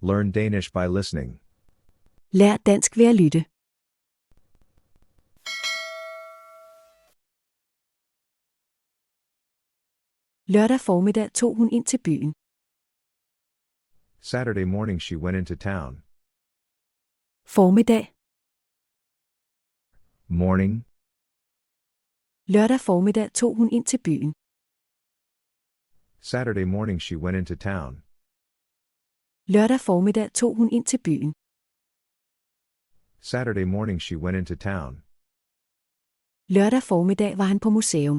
Learn Danish by listening. Lær dansk ved at lytte. Lørdag formiddag tog hun ind til byen. Saturday morning she went into town. Formiddag. Morning. Lørdag formiddag tog hun ind til byen. Saturday morning she went into town. Lørdag formiddag tog hun ind til byen. Saturday morning she went into town. Lørdag formiddag var han på museum.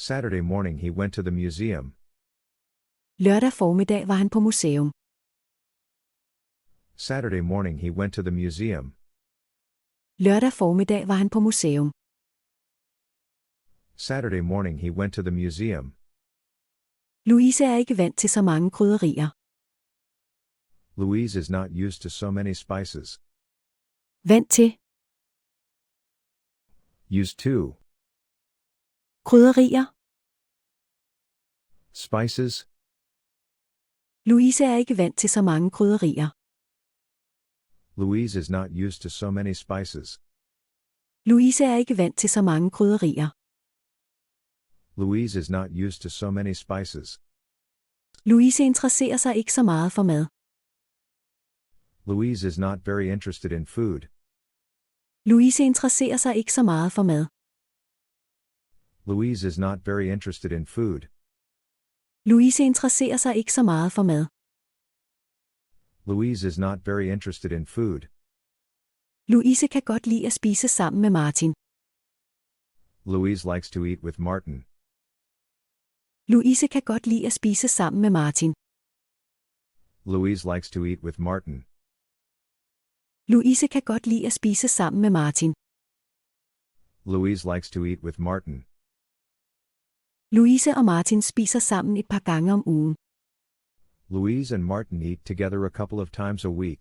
Saturday morning he went to the museum. Lørdag formiddag var han på museum. Saturday morning he went to the museum. Lørdag formiddag var han på museum. Saturday morning he went to the museum. Louise er ikke vant til så mange krydderier. Louise is not used to so many spices. Vant til. Used to. Krydderier. Spices. Louise er ikke vant til så mange krydderier. Louise is not used to so many spices. Louise er ikke vant til så mange krydderier. Louise is not used to so many spices. Louise interesserer sig ikke så meget for mad. Louise is not very interested in food. Louise interesserer sig ikke så meget for mad. Louise is not very interested in food. Louise interesserer sig ikke så meget for mad. Louise is not very interested in food. Louise kan godt lide at spise sammen med Martin. Louise likes to eat with Martin. Louise kan godt lide at spise sammen med Martin. Louise likes to eat with Martin. Louise kan godt lide at spise sammen med Martin. Louise likes to eat with Martin. Louise og Martin spiser sammen et par gange om ugen. Louise and Martin eat together a couple of times a week.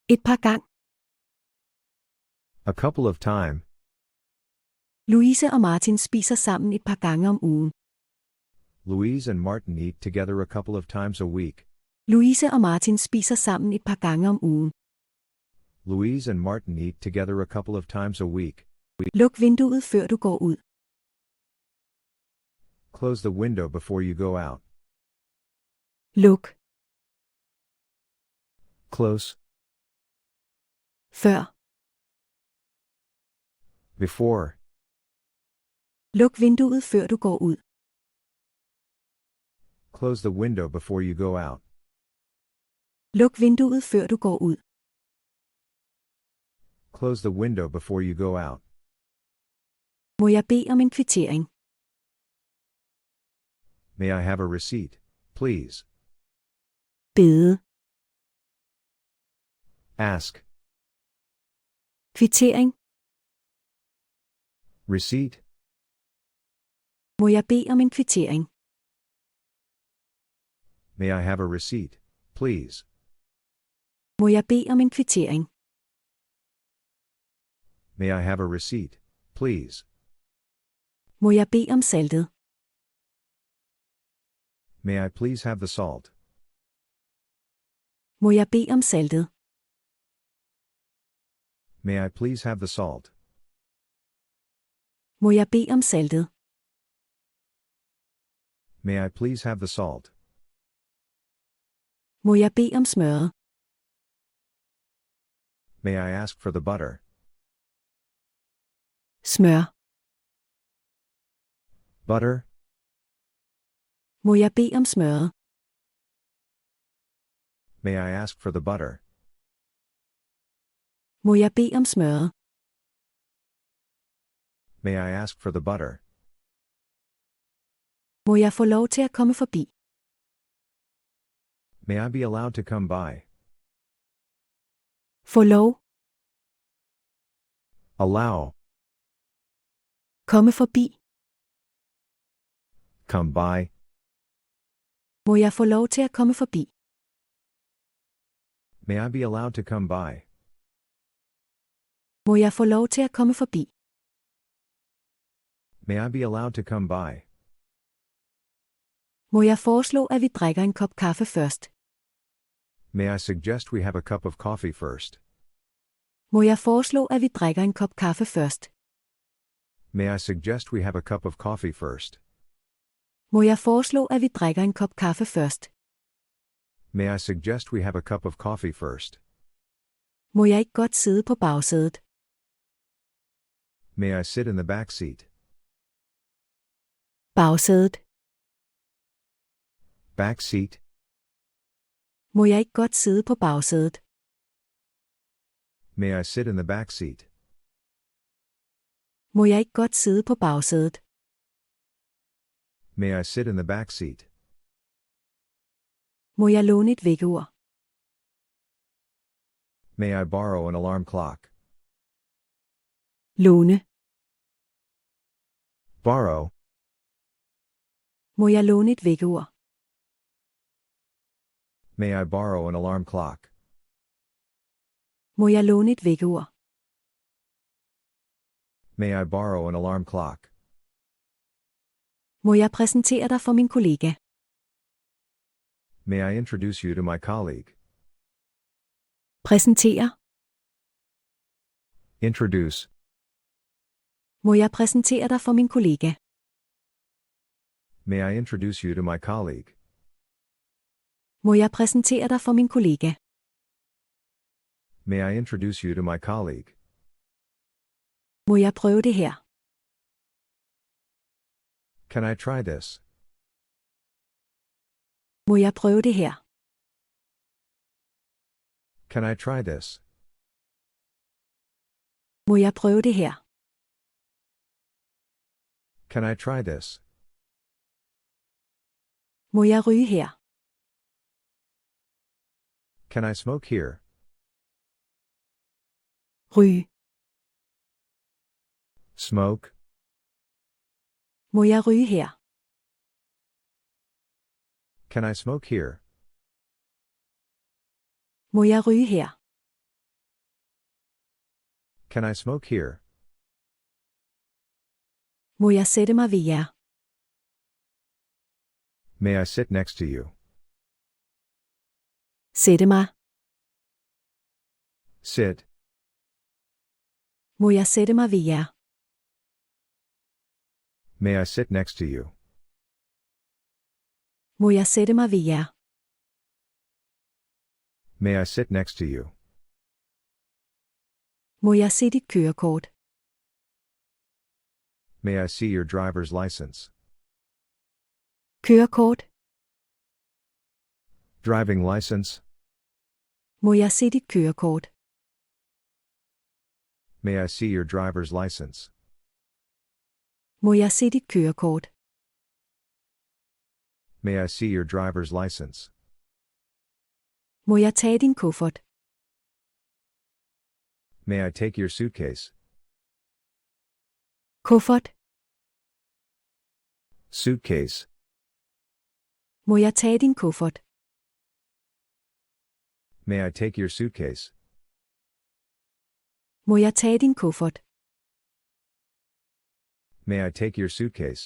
Et par gang. A couple of time. Louise og Martin spiser sammen et par gange om ugen. Louise and Martin eat together a couple of times a week. Louise og Martin spiser sammen et par gange om ugen. Louise and Martin eat together a couple of times a week. Luk vinduet før du går ud. Close the window before you go out. Luk. Close. Før. Before. Luk vinduet før du går ud. Close the window before you go out. Luk vinduet før du går ud. Close the window before you go out. Må jeg bede om en kvittering? May I have a receipt, please? Bede. Ask. Kvittering. Receipt. Må jeg bede om en kvittering? May I have a receipt, please? Må jeg bede om en kvittering? May I have a receipt, please? Må jeg bede om saltet? May I please have the salt? Må jeg bede om saltet? May I please have the salt? Må jeg bede om saltet? May I please have the salt? Må jeg bede om smøret? May I ask for the butter? Smør. Butter? Må jeg bede om smøret? May I ask for the butter? Må jeg bede om smøret? May I ask for the butter? Må jeg få lov til at komme forbi? May I be allowed to come by? Få lov. Allow. Komme forbi. Come by. Må jeg få lov til at komme forbi? May I be allowed to come by? Må jeg få lov til at komme forbi? May I be allowed to come by? Må jeg foreslå, at vi drikker en kop kaffe først? May I suggest we have a cup of coffee first? Må jeg foreslå, at vi drikker en kop kaffe først? May I suggest we have a cup of coffee first? Må jeg foreslå, at vi drikker en kop kaffe først? May I suggest we have a cup of coffee first? Må jeg ikke godt sidde på bagsædet? May I sit in the back seat? Bagsædet. Back seat? Må jeg ikke godt sidde på bagsædet? May I sit in the back seat? Må jeg ikke godt sidde på bagsædet? May I sit in the back seat? Må jeg låne et vækkeur? May I borrow an alarm clock? Låne. Borrow. Må jeg låne et vækkeur? May I borrow an alarm clock? Må jeg låne et vækkeur? May I borrow an alarm clock? Må jeg præsentere dig for min kollega? May I introduce you to my colleague? Præsentere. Introduce. Må jeg præsentere dig for min kollega? May I introduce you to my colleague? Må jeg præsentere dig for min kollega? May I introduce you to my colleague? Må jeg prøve det her? Can I try this? Må jeg prøve det her? Can I try this? Må jeg prøve det her? Can I try this? Må jeg ryge her? Can I smoke here? Ryge. Smoke. Må jeg ryge her? Can I smoke here? Må jeg ryge her? Can I smoke here? Må jeg sætte mig ved jer? May I sit next to you? Sætte mig. Sit. Må jeg sætte mig ved jer? May I sit next to you? Må jeg sætte mig ved jer? May I sit next to you? Må jeg se dit kørekort? May I see your driver's license? Kørekort. Driving license? Må jeg se dit kørekort? May I see your driver's license? Må jeg se dit kørekort? May I see your driver's license? Må jeg tage din kuffert? May I take your suitcase? Kuffert. Suitcase. Må jeg tage din kuffert? May I take your suitcase? Må jeg tage din kuffert? May I take your suitcase?